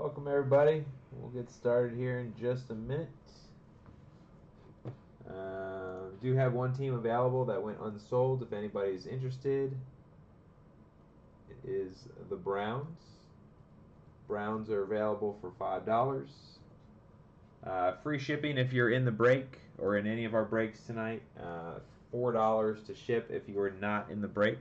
Welcome everybody. We'll get started here in just a minute. Do have one team available that went unsold if anybody's interested. It is the Browns. Browns are available for $5. Free shipping if you're in the break or in any of our breaks tonight. $4 to ship if you are not in the break.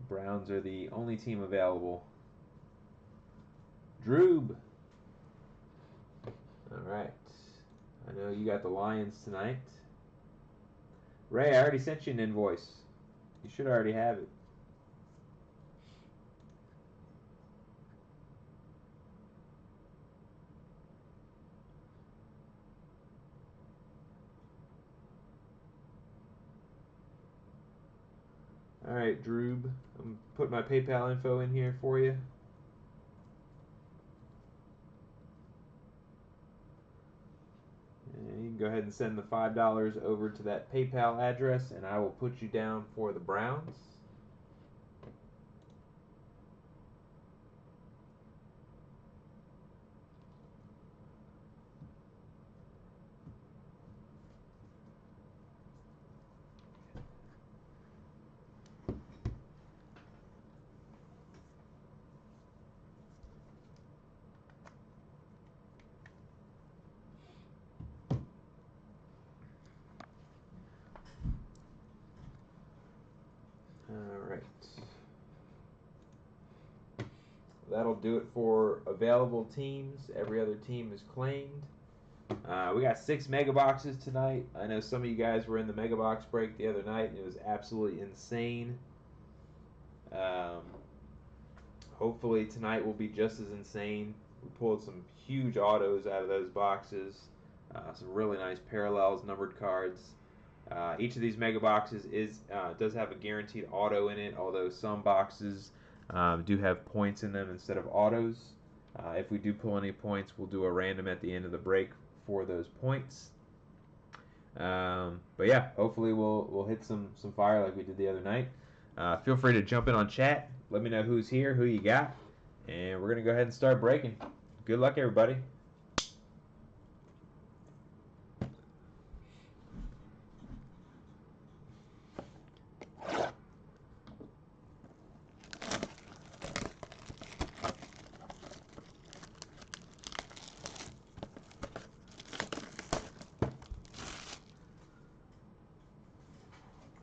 Browns are the only team available. Droob. All right. I know you got the Lions tonight. Ray, I already sent you an invoice. You should already have it. All right, Droob. I'm putting my PayPal info in here for you. And you can go ahead and send the $5 over to that PayPal address, and I will put you down for the Browns. Alright. That'll do it for available teams. Every other team is claimed. We got 6 mega boxes tonight. I know some of you guys were in the mega box break the other night, and it was absolutely insane. Hopefully tonight will be just as insane. We pulled some huge autos out of those boxes. Some really nice parallels, numbered cards. Each of these mega boxes does have a guaranteed auto in it, although some boxes do have points in them instead of autos. If we do pull any points, we'll do a random at the end of the break for those points. But yeah, hopefully we'll hit some fire like we did the other night. Feel free to jump in on chat. Let me know who's here, who you got, and we're going to go ahead and start breaking. Good luck, everybody.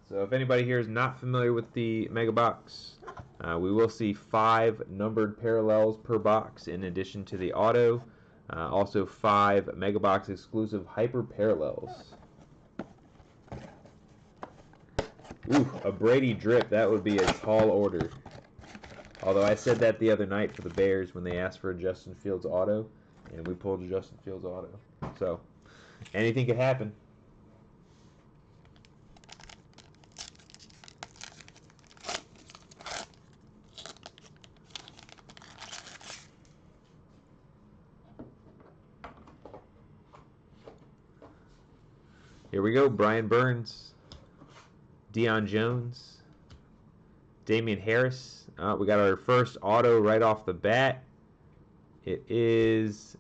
So if anybody here is not familiar with the Mega Box, we will see 5 numbered parallels per box in addition to the auto. Also 5 Mega Box exclusive hyper parallels. Ooh, a Brady drip. That would be a tall order. Although I said that the other night for the Bears when they asked for a Justin Fields auto, and we pulled a Justin Fields auto. So anything could happen. Here we go. Brian Burns, Deion Jones, Damian Harris. We got our first auto right off the bat. It is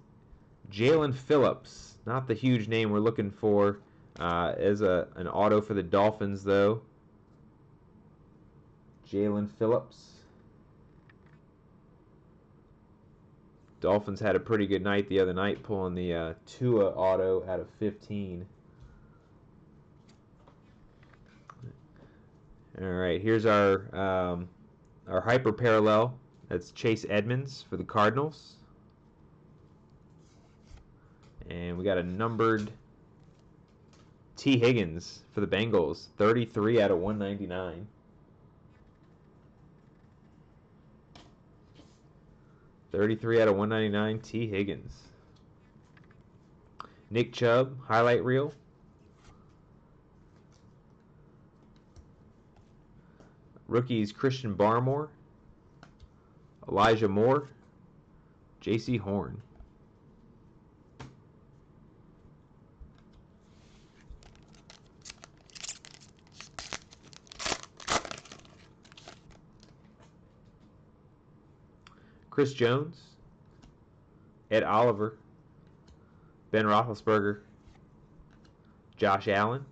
Jalen Phillips. Not the huge name we're looking for as an auto for the Dolphins, though. Jalen Phillips. Dolphins had a pretty good night the other night, pulling the Tua auto out of 15. All right, here's our hyper parallel. That's Chase Edmonds for the Cardinals. And we got a numbered T. Higgins for the Bengals, 33 out of 199. $33 out of 199, T. Higgins. Nick Chubb, highlight reel. Rookies Christian Barmore, Elijah Moore, J.C. Horn. Chris Jones, Ed Oliver, Ben Roethlisberger, Josh Allen,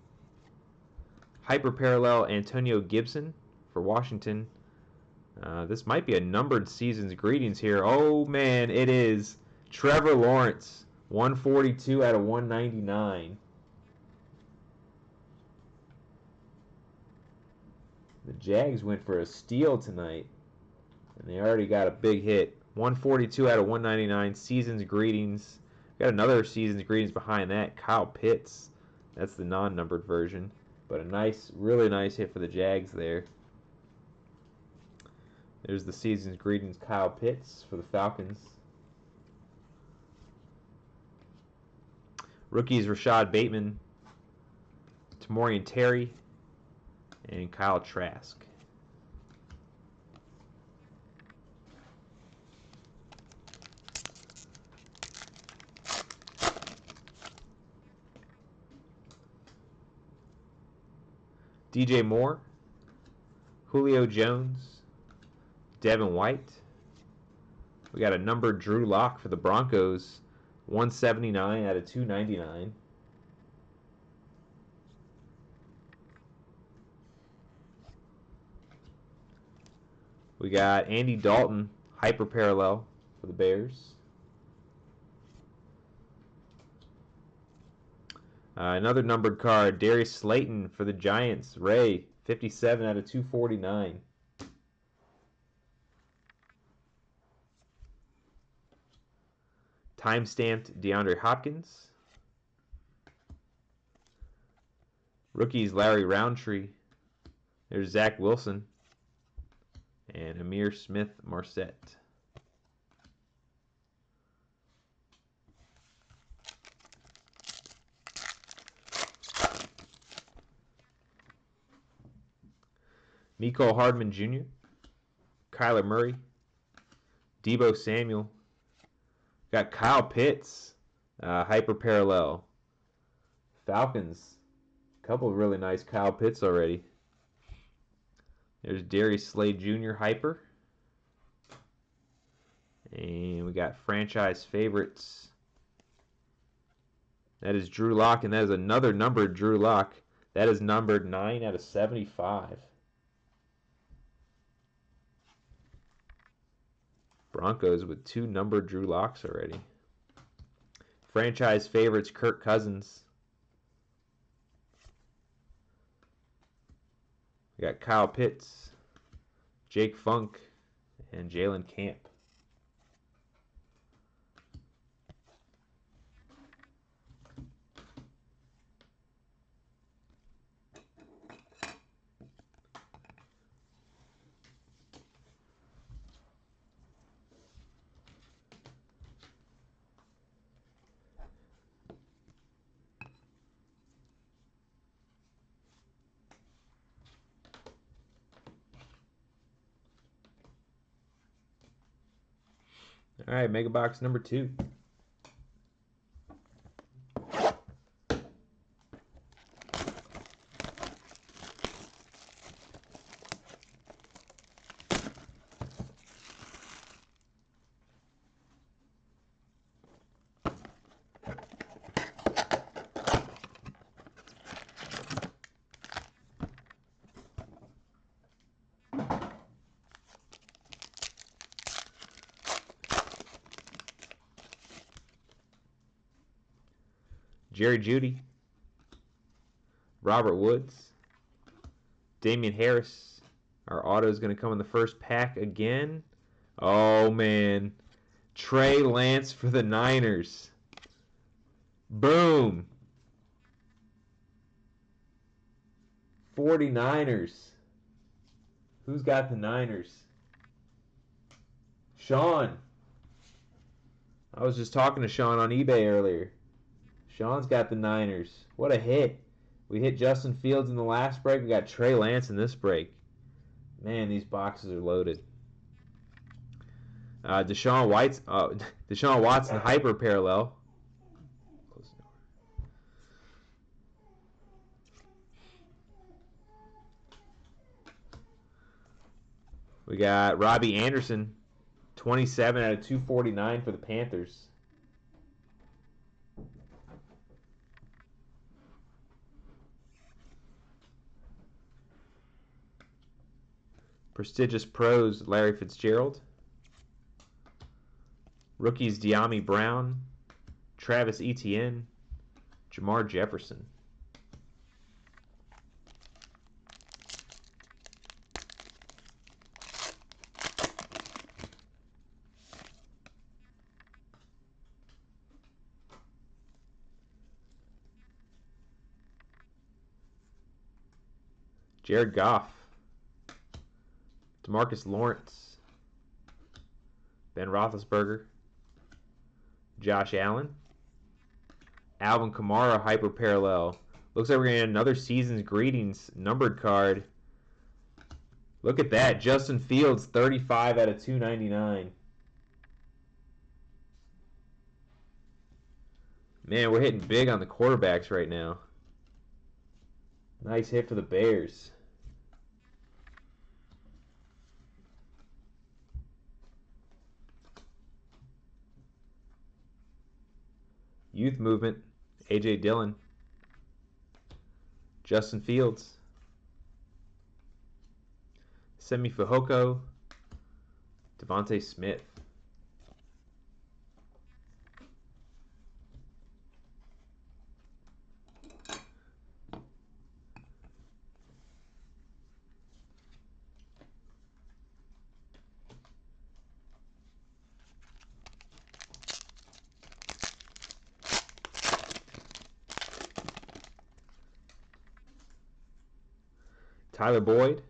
hyper parallel Antonio Gibson for Washington. This might be a numbered season's greetings here. Oh man, it is. Trevor Lawrence, 142 out of 199. The Jags went for a steal tonight, and they already got a big hit. 142 out of 199, season's greetings. Got another season's greetings behind that. Kyle Pitts. That's the non-numbered version. But a nice, really nice hit for the Jags there. There's the season's greetings, Kyle Pitts for the Falcons. Rookies, Rashad Bateman, Tamorrion Terry, and Kyle Trask. DJ Moore, Julio Jones, Devin White. We got a numbered Drew Lock for the Broncos, 179 out of 299. We got Andy Dalton, hyper parallel for the Bears. Another numbered card, Darius Slayton for the Giants. Ray, 57 out of 249. Time-stamped DeAndre Hopkins. Rookies, Larry Roundtree. There's Zach Wilson. And Amir Smith-Marset. Mecole Hardman Jr., Kyler Murray, Deebo Samuel. Got Kyle Pitts, hyper parallel. Falcons, a couple of really nice Kyle Pitts already. There's Darius Slade Jr. hyper. And we got franchise favorites. That is Drew Lock, and that is another numbered Drew Lock. That is numbered 9 out of 75. Broncos with 2 numbered Drew Locks already. Franchise favorites, Kirk Cousins. We got Kyle Pitts, Jake Funk, and Jalen Camp. All right, Mega Box number 2. Jerry Jeudy, Robert Woods, Damian Harris. Our auto is going to come in the first pack again. Oh, man. Trey Lance for the Niners. Boom. 49ers. Who's got the Niners? Sean. I was just talking to Sean on eBay earlier. Sean's got the Niners. What a hit. We hit Justin Fields in the last break. We got Trey Lance in this break. Man, these boxes are loaded. Deshaun Watson hyper parallel. We got Robbie Anderson, 27 out of 249 for the Panthers. Prestigious Pros, Larry Fitzgerald. Rookies, De'Ami Brown, Travis Etienne, Jamar Jefferson. Jared Goff, DeMarcus Lawrence, Ben Roethlisberger, Josh Allen, Alvin Kamara Hyper Parallel. Looks like we're going to get another Season's Greetings numbered card. Look at that. Justin Fields, 35 out of 299. Man, we're hitting big on the quarterbacks right now. Nice hit for the Bears. Youth Movement, A.J. Dillon, Justin Fields, Semi Fehoko, Devontae Smith. Tyler Boyd,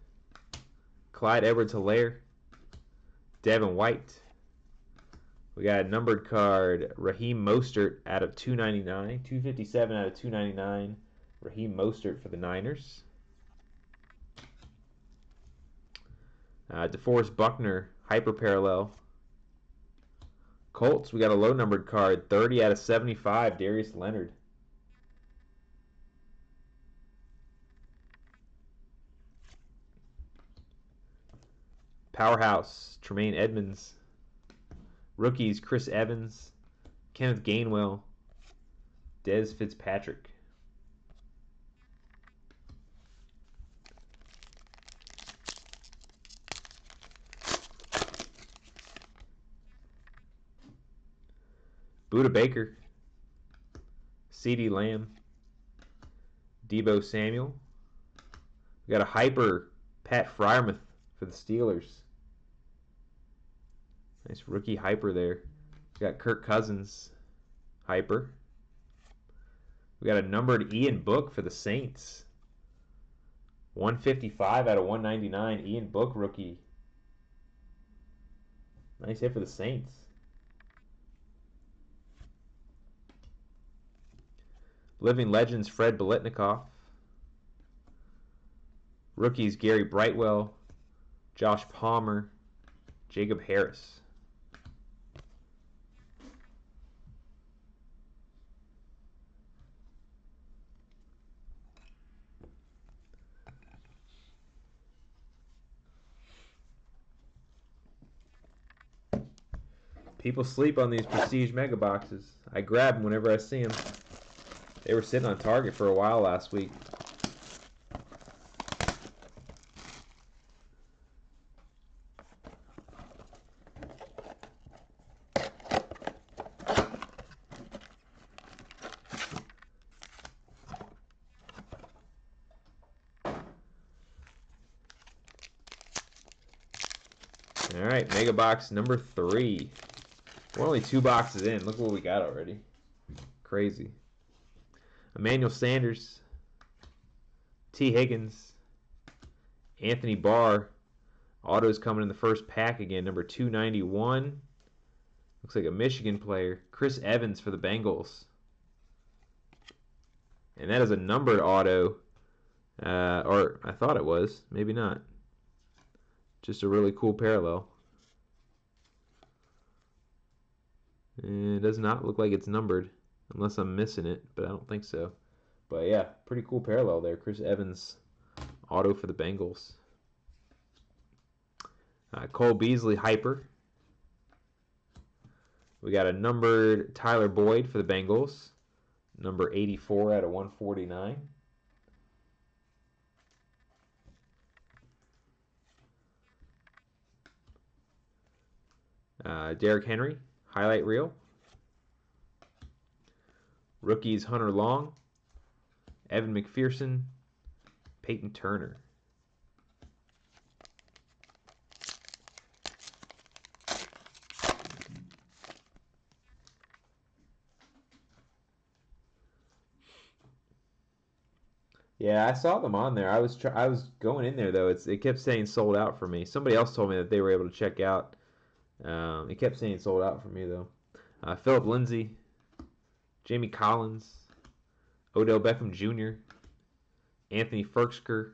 Clyde Edwards-Helaire, Devin White. We got a numbered card, Raheem Mostert out of 299, 257 out of 299. Raheem Mostert for the Niners. DeForest Buckner, Hyper Parallel. Colts, we got a low numbered card, 30 out of 75, Darius Leonard. Powerhouse, Tremaine Edmonds. Rookies, Chris Evans, Kenneth Gainwell, Dez Fitzpatrick. Buda Baker, CeeDee Lamb, Deebo Samuel. We got a hyper Pat Freiermuth for the Steelers. Nice rookie hyper there. We got Kirk Cousins hyper. We got a numbered Ian Book for the Saints. 155 out of 199. Ian Book rookie. Nice hit for the Saints. Living Legends, Fred Biletnikoff. Rookies, Gary Brightwell, Josh Palmer, Jacob Harris. People sleep on these Prestige Mega Boxes. I grab them whenever I see them. They were sitting on Target for a while last week. All right, Mega Box number 3. We're only 2 boxes in. Look what we got already. Crazy. Emmanuel Sanders, T. Higgins, Anthony Barr. Auto's coming in the first pack again, number 291. Looks like a Michigan player. Chris Evans for the Bengals. And that is a numbered auto. Or I thought it was. Maybe not. Just a really cool parallel. And it does not look like it's numbered. Unless I'm missing it, but I don't think so. But yeah, pretty cool parallel there. Chris Evans, auto for the Bengals. Cole Beasley, hyper. We got a numbered Tyler Boyd for the Bengals. Number 84 out of 149. Derrick Henry, highlight reel. Rookies Hunter Long, Evan McPherson, Peyton Turner. Yeah, I saw them on there. I was going in there though. It kept saying sold out for me. Somebody else told me that they were able to check out. It kept saying sold out for me though. Philip Lindsay, Jamie Collins, Odell Beckham Jr., Anthony Firkser.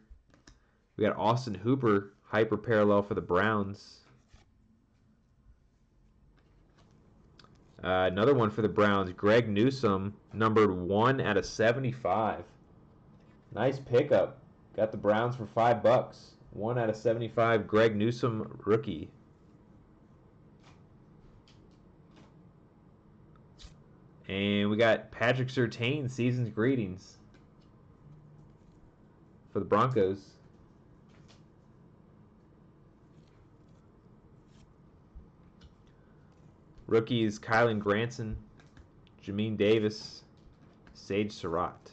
We got Austin Hooper, hyper parallel for the Browns. Another one for the Browns, Greg Newsome, numbered 1 out of 75. Nice pickup. Got the Browns for $5. 1 out of 75, Greg Newsome, rookie. And we got Patrick Surtain, season's greetings for the Broncos. Rookies Kylan Granson, Jamin Davis, Sage Surratt.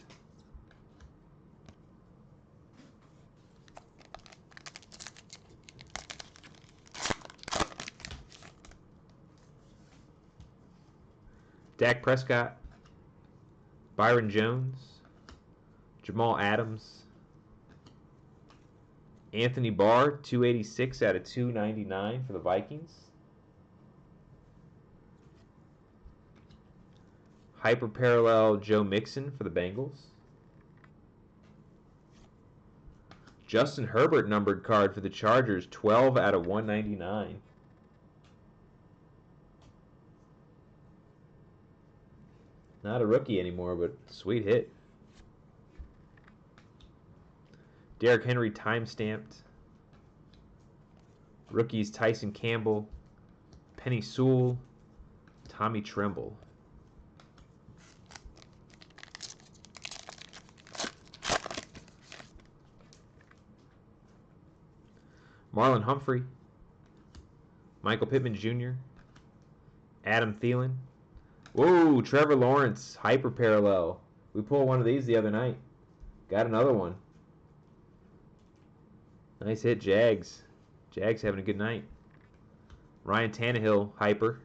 Dak Prescott, Byron Jones, Jamal Adams, Anthony Barr, 286 out of 299 for the Vikings. Hyper parallel Joe Mixon for the Bengals. Justin Herbert numbered card for the Chargers, 12 out of 199. Not a rookie anymore, but sweet hit. Derrick Henry time-stamped. Rookies Tyson Campbell, Penny Sewell, Tommy Tremble. Marlon Humphrey, Michael Pittman Jr., Adam Thielen. Whoa, Trevor Lawrence, hyper parallel. We pulled one of these the other night. Got another one. Nice hit, Jags. Jags having a good night. Ryan Tannehill, hyper.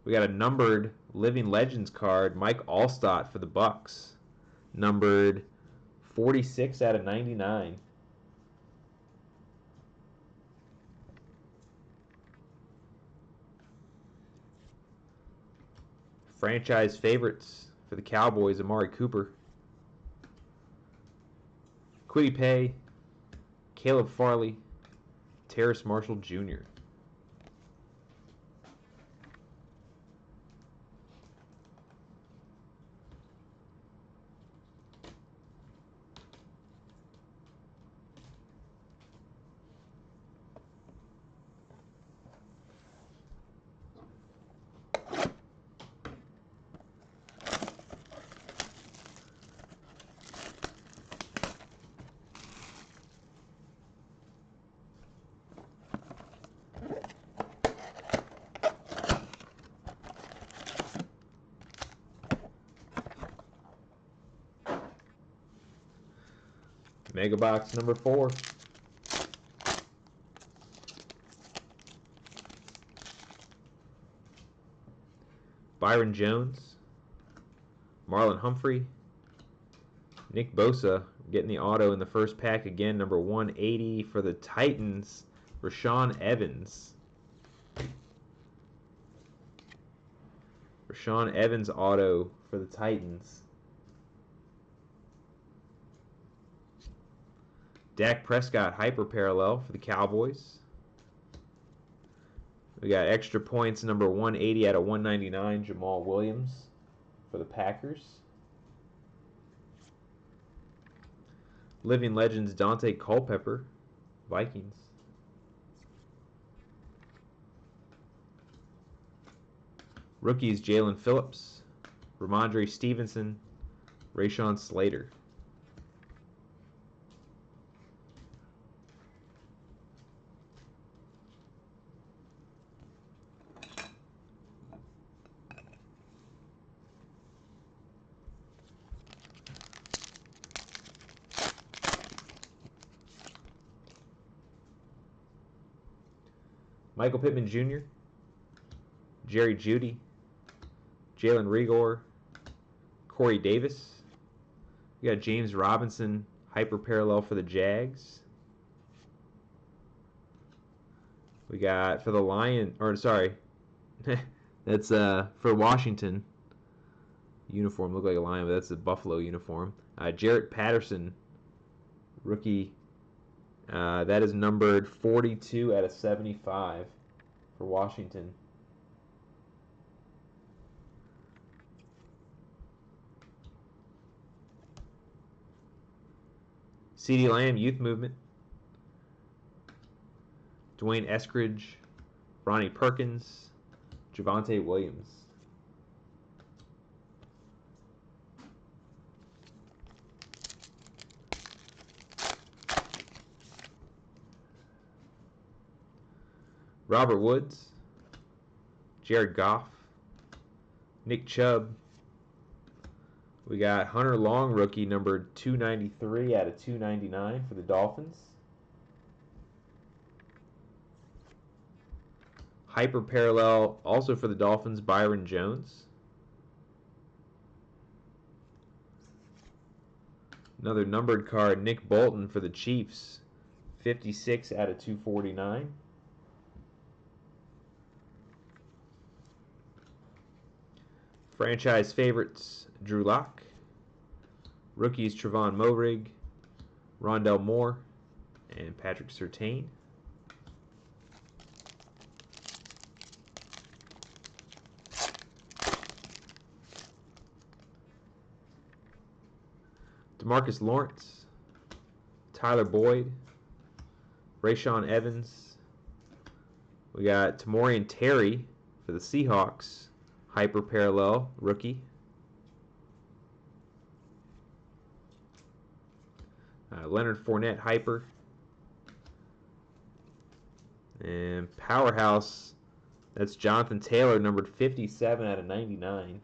We got a numbered Living Legends card, Mike Alstott for the Bucks. Numbered 46 out of 99. Franchise favorites for the Cowboys, Amari Cooper, Kwity Paye, Caleb Farley, Terrace Marshall Jr. Mega box number 4. Byron Jones, Marlon Humphrey, Nick Bosa getting the auto in the first pack again, number 180 for the Titans, Rashaan Evans. Rashaan Evans auto for the Titans. Dak Prescott hyper parallel for the Cowboys. We got extra points number 180 out of 199, Jamal Williams for the Packers. Living Legends Dante Culpepper, Vikings. Rookies, Jalen Phillips, Ramondre Stevenson, Rashawn Slater. Michael Pittman Jr., Jerry Jeudy, Jalen Reagor, Corey Davis. We got James Robinson, hyper parallel for the Jags. We got for the that's for Washington. Uniform looked like a Lion, but that's a Buffalo uniform. Jarrett Patterson, rookie. That is numbered 42 out of 75 for Washington. CeeDee Lamb, Youth Movement. Dwayne Eskridge, Ronnie Perkins, Javonte Williams. Robert Woods, Jared Goff, Nick Chubb. We got Hunter Long, rookie, numbered 293 out of 299 for the Dolphins. Hyper parallel also for the Dolphins, Byron Jones. Another numbered card, Nick Bolton for the Chiefs, 56 out of 249. Franchise favorites, Drew Lock. Rookies, Trevon Moehrig, Rondell Moore, and Patrick Surtain. DeMarcus Lawrence, Tyler Boyd, Rashawn Evans. We got Tamorrion Terry for the Seahawks, hyper parallel rookie. Leonard Fournette hyper. And Powerhouse, that's Jonathan Taylor, numbered 57 out of 99.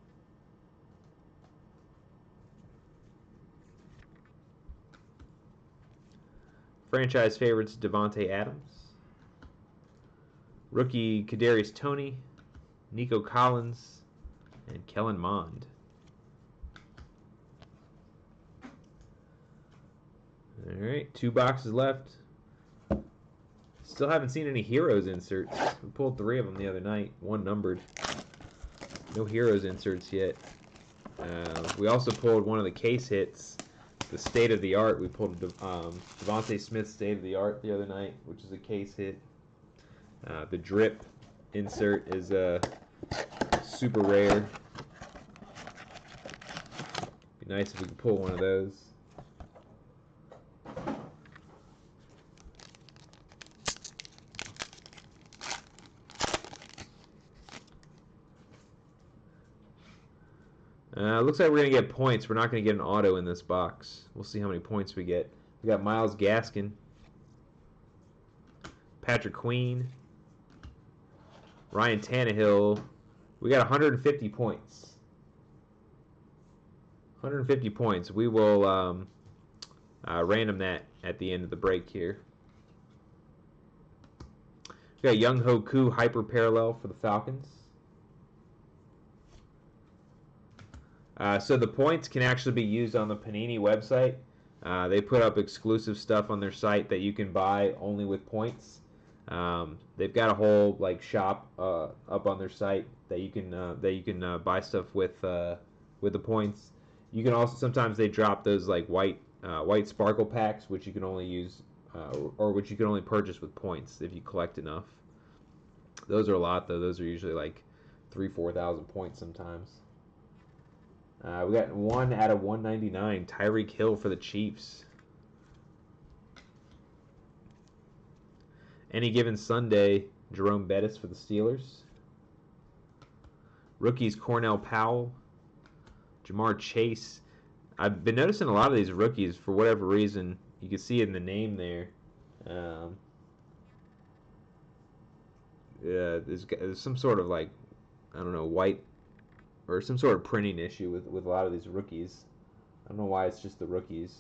Franchise favorites, Devontae Adams. Rookie, Kadarius Toney, Nico Collins, and Kellen Mond. Alright, 2 boxes left. Still haven't seen any Heroes inserts. We pulled 3 of them the other night, 1 numbered. No Heroes inserts yet. We also pulled one of the case hits, the State of the Art. We pulled Devontae Smith State of the Art the other night, which is a case hit. The Drip insert is super rare. Be nice if we could pull one of those. Looks like we're going to get points. We're not going to get an auto in this box. We'll see how many points we get. We got Myles Gaskin, Patrick Queen, Ryan Tannehill. We got 150 points. 150 points. We will random that at the end of the break here. We got Young Ho Koo hyper parallel for the Falcons. So the points can actually be used on the Panini website. They put up exclusive stuff on their site that you can buy only with points. They've got a whole shop up on their site that you can buy stuff with the points. You can also sometimes they drop those white sparkle packs, which you can only use or which you can only purchase with points if you collect enough. Those are a lot though. Those are usually 3,000-4,000 points sometimes. We got 1 out of 199, Tyreek Hill for the Chiefs. Any Given Sunday, Jerome Bettis for the Steelers. Rookies Cornell Powell, Jamar Chase. I've been noticing a lot of these rookies for whatever reason. You can see it in the name there. There's some sort of like, I don't know, white or some sort of printing issue with a lot of these rookies. I don't know why it's just the rookies.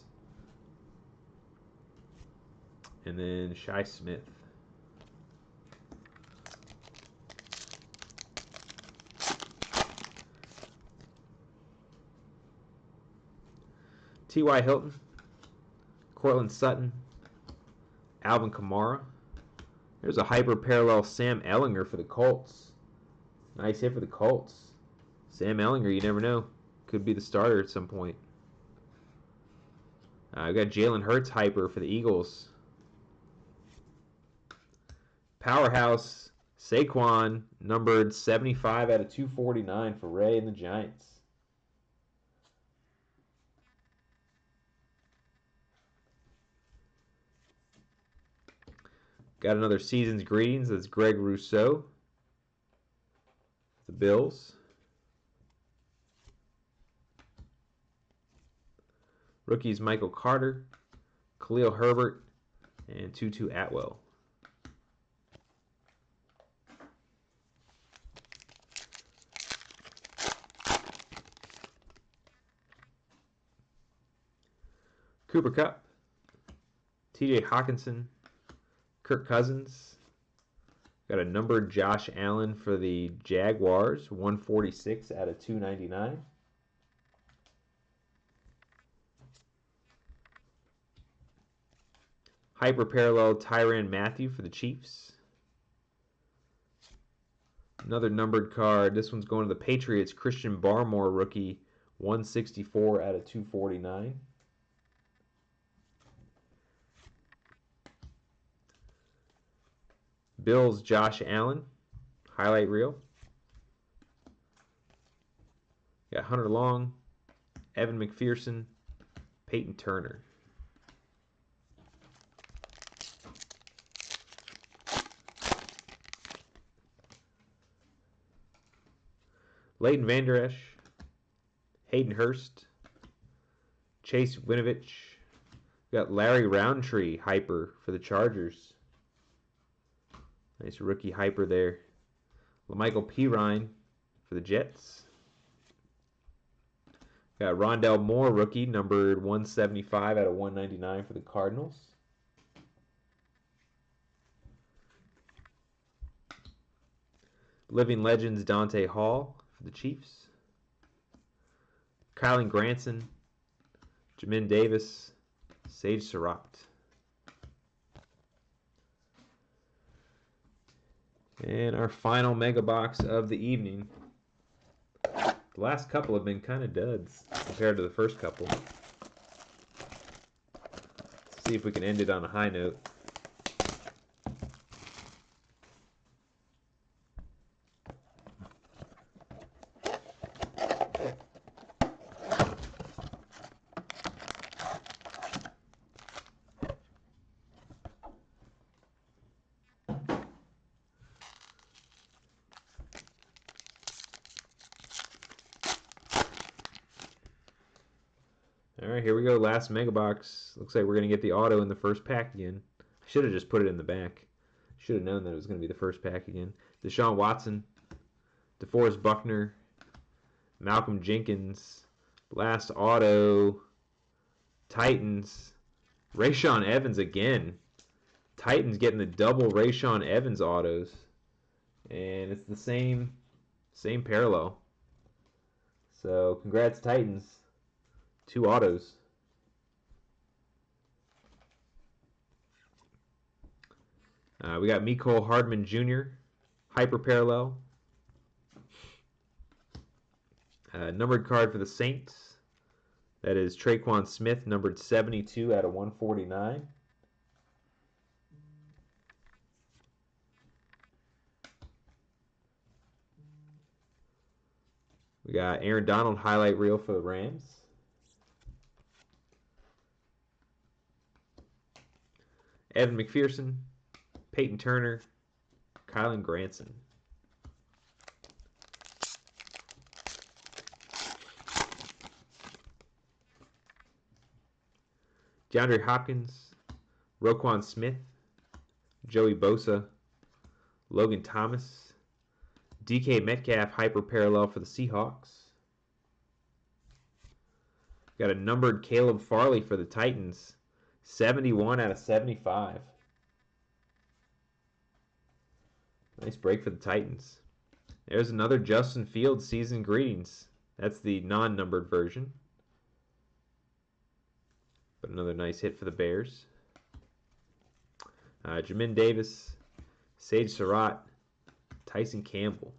And then Shi Smith. T.Y. Hilton, Cortland Sutton, Alvin Kamara. There's a hyper parallel Sam Ehlinger for the Colts. Nice hit for the Colts. Sam Ehlinger, you never know. Could be the starter at some point. We got Jalen Hurts hyper for the Eagles. Powerhouse Saquon, numbered 75 out of 249 for Ray and the Giants. Got another season's greetings. That's Greg Rousseau. The Bills. Rookies Michael Carter, Khalil Herbert, and Tutu Atwell. Cooper Kupp, TJ Hawkinson, Kirk Cousins. Got a numbered Josh Allen for the Jaguars, 146 out of 299. Hyper parallel Tyrann Mathieu for the Chiefs. Another numbered card. This one's going to the Patriots. Christian Barmore rookie, 164 out of 249. Bills Josh Allen, highlight reel. Got Hunter Long, Evan McPherson, Peyton Turner. Leighton Vander Esch, Hayden Hurst, Chase Winovich. Got Larry Roundtree hyper for the Chargers. Nice rookie hyper there. LaMichael Pirine for the Jets. Got Rondell Moore rookie, numbered 175 out of 199 for the Cardinals. Living Legends Dante Hall for the Chiefs. Kylan Granson, Jamin Davis, Sage Surratt. And our final mega box of the evening. The last couple have been kind of duds compared to the first couple. Let's see if we can end it on a high note. Alright, here we go. Last mega box. Looks like we're going to get the auto in the first pack again. I should have just put it in the back. Should have known that it was going to be the first pack again. Deshaun Watson, DeForest Buckner, Malcolm Jenkins, last auto, Titans, Rashaan Evans again. Titans getting the double Rashaan Evans autos. And it's the same parallel. So congrats Titans. 2 autos. We got Mecole Hardman Jr. Hyper parallel. Numbered card for the Saints. That is Traquan Smith, numbered 72 out of 149. We got Aaron Donald highlight reel for the Rams. Evan McPherson, Peyton Turner, Kylan Granson. DeAndre Hopkins, Roquan Smith, Joey Bosa, Logan Thomas, DK Metcalf hyper parallel for the Seahawks. Got a numbered Caleb Farley for the Titans, 71 out of 75. Nice break for the Titans. There's another Justin Fields season greetings. That's the non-numbered version. But another nice hit for the Bears. Jamin Davis, Sage Surratt, Tyson Campbell.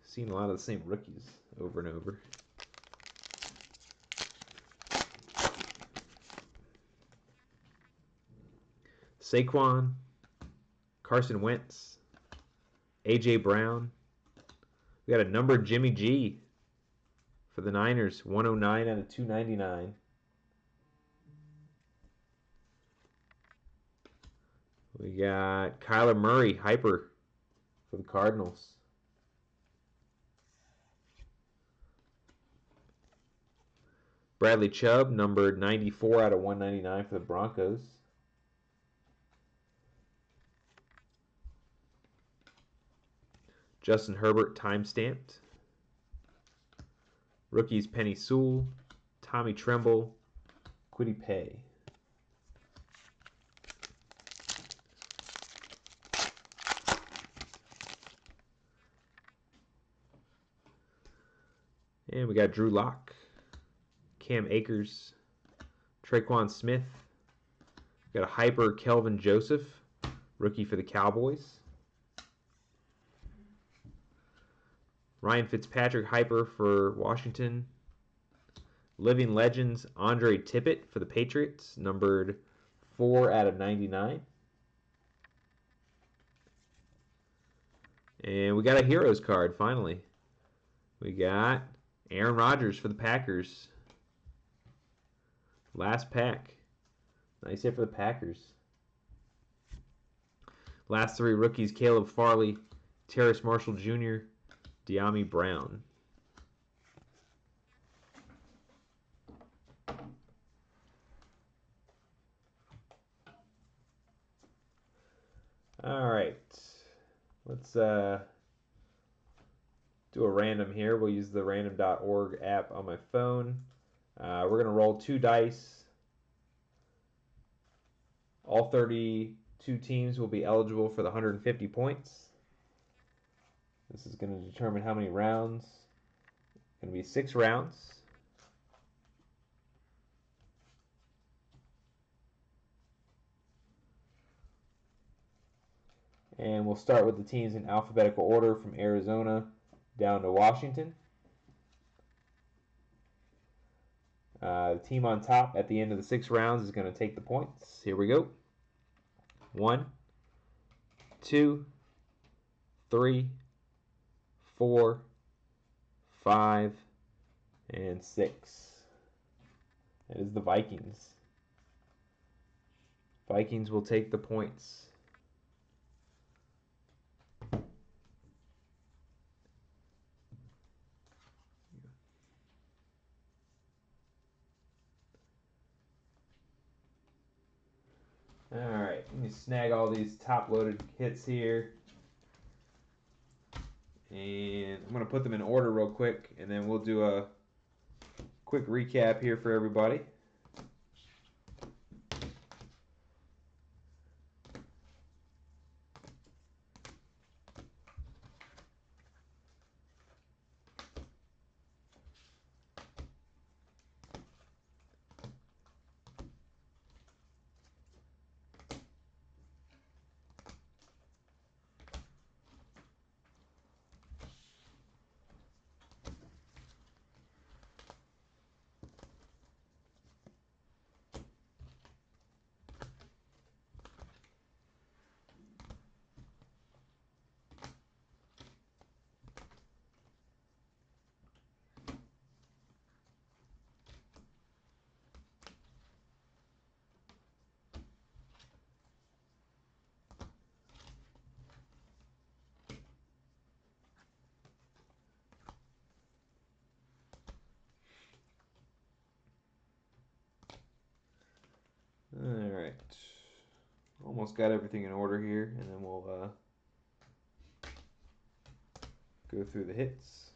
Seen a lot of the same rookies over and over. Saquon, Carson Wentz, A.J. Brown. We got a numbered Jimmy G for the Niners, 109 out of 299. We got Kyler Murray, hyper for the Cardinals. Bradley Chubb, numbered 94 out of 199 for the Broncos. Justin Herbert, time-stamped. Rookies Penny Sewell, Tommy Tremble, Kwity Paye. And we got Drew Lock, Cam Akers, Traquan Smith. We got a hyper Kelvin Joseph, rookie for the Cowboys. Ryan Fitzpatrick hyper for Washington. Living Legends Andre Tippett for the Patriots, numbered 4 out of 99. And we got a Heroes card finally. We got Aaron Rodgers for the Packers. Last pack. Nice hit for the Packers. Last three rookies, Caleb Farley, Terrace Marshall Jr., De'Ami Brown. All right. Let's do a random here. We'll use the random.org app on my phone. We're going to roll 2 dice. All 32 teams will be eligible for the 150 points. This is going to determine how many rounds. It's going to be 6 rounds. And we'll start with the teams in alphabetical order from Arizona down to Washington. The team on top at the end of the 6 rounds is going to take the points. Here we go. 1, 2, 3, 4, 5, and 6. That is the Vikings. Vikings will take the points. Alright, let me snag all these top-loaded hits here. And I'm going to put them in order real quick, and then we'll do a quick recap here for everybody. almost got everything in order here, and then we'll go through the hits.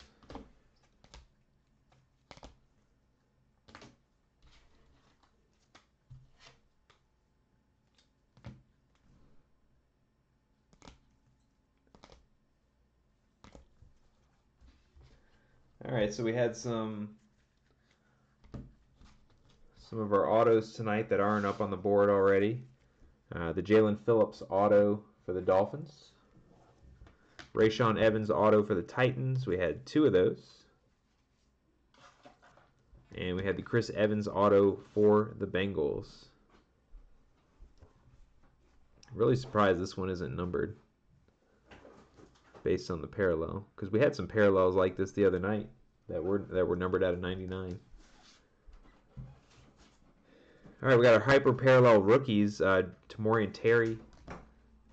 All right, so we had some of our autos tonight that aren't up on the board already. The Jalen Phillips auto for the Dolphins. Rashaan Evans auto for the Titans. We had 2 of those. And we had the Chris Evans auto for the Bengals. Really surprised this one isn't numbered based on the parallel, because we had some parallels like this the other night that were numbered out of 99. All right, we got our hyper parallel rookies: Tamorrion Terry,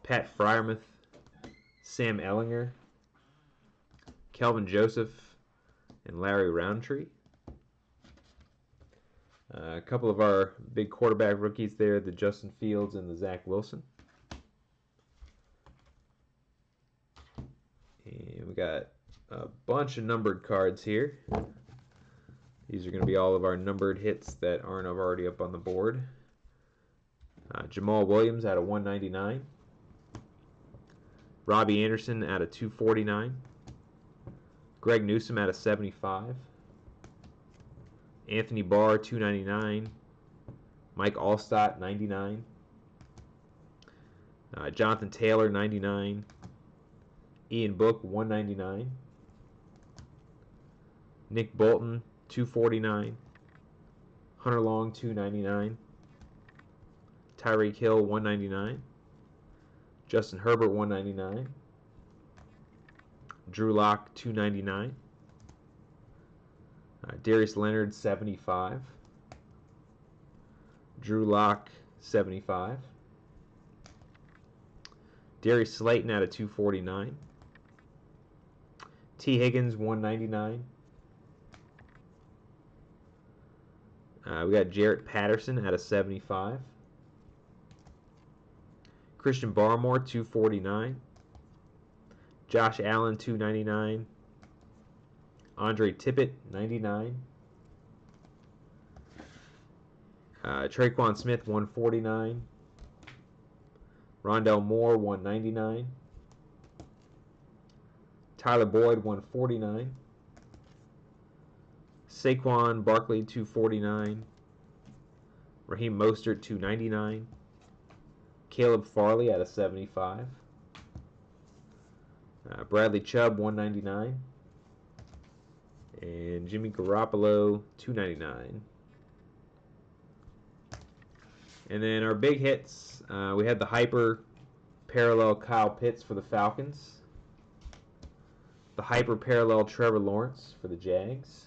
Pat Freiermuth, Sam Ehlinger, Kelvin Joseph, and Larry Roundtree. A couple of our big quarterback rookies there, the Justin Fields and the Zach Wilson. And we got a bunch of numbered cards here. These are going to be all of our numbered hits that aren't already up on the board. Jamal Williams out of 199. Robbie Anderson out of 249. Greg Newsome out of 75. Anthony Barr, 299. Mike Allstott, 99. Jonathan Taylor, 99. Ian Book, 199. Nick Bolton, 249. Hunter Long, 299. Tyreek Hill, 199. Justin Herbert, 199. Drew Lock, 299. Darius Leonard, 75. Drew Lock, 75. Darius Slayton out of 249. T. Higgins, 199. We got Jarrett Patterson out of 75. Christian Barmore, 249. Josh Allen, 299. Andre Tippett, 99. Traquan Smith, 149. Rondell Moore, 199. Tyler Boyd, 149. Saquon Barkley, 249. Raheem Mostert, 299. Caleb Farley out of 75. Bradley Chubb, 199. And Jimmy Garoppolo, 299. And then our big hits, we had the hyper parallel Kyle Pitts for the Falcons. The hyper parallel Trevor Lawrence for the Jags.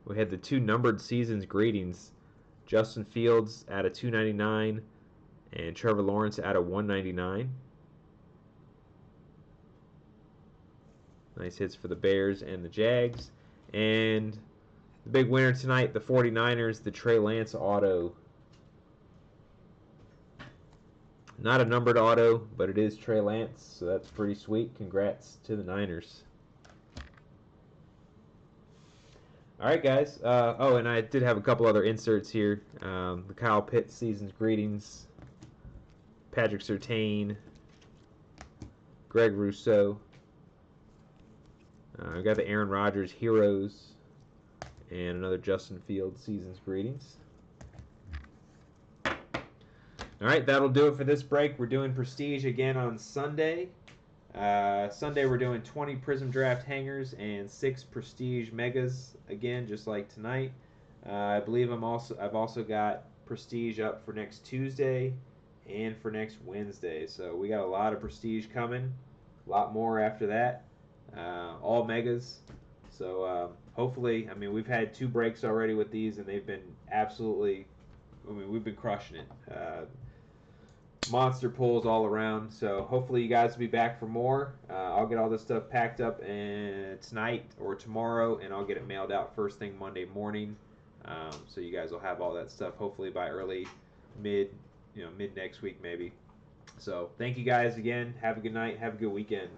We had the 2 numbered seasons greetings, Justin Fields out of 299 and Trevor Lawrence out of 199. Nice hits for the Bears and the Jags. And the big winner tonight, the 49ers, the Trey Lance auto. Not a numbered auto, but it is Trey Lance, so that's pretty sweet. Congrats to the Niners. All right, guys. Oh, and I did have a couple other inserts here. The Kyle Pitts season's greetings. Patrick Surtain. Greg Rousseau. I got the Aaron Rodgers Heroes. And another Justin Fields season's greetings. All right, that'll do it for this break. We're doing Prestige again on Sunday. Sunday we're doing 20 Prism Draft hangers and 6 Prestige Megas again, just like tonight. I believe I've also got Prestige up for next Tuesday and for next Wednesday. So we got a lot of Prestige coming, a lot more after that. All Megas. So hopefully, I mean, we've had 2 breaks already with these, and they've been absolutely. I mean, we've been crushing it. Monster pulls all around. So hopefully you guys will be back for more. I'll get all this stuff packed up tonight or tomorrow, and I'll get it mailed out first thing Monday morning. So you guys will have all that stuff hopefully by early, mid, mid next week maybe. So thank you guys again. Have a good night. Have a good weekend.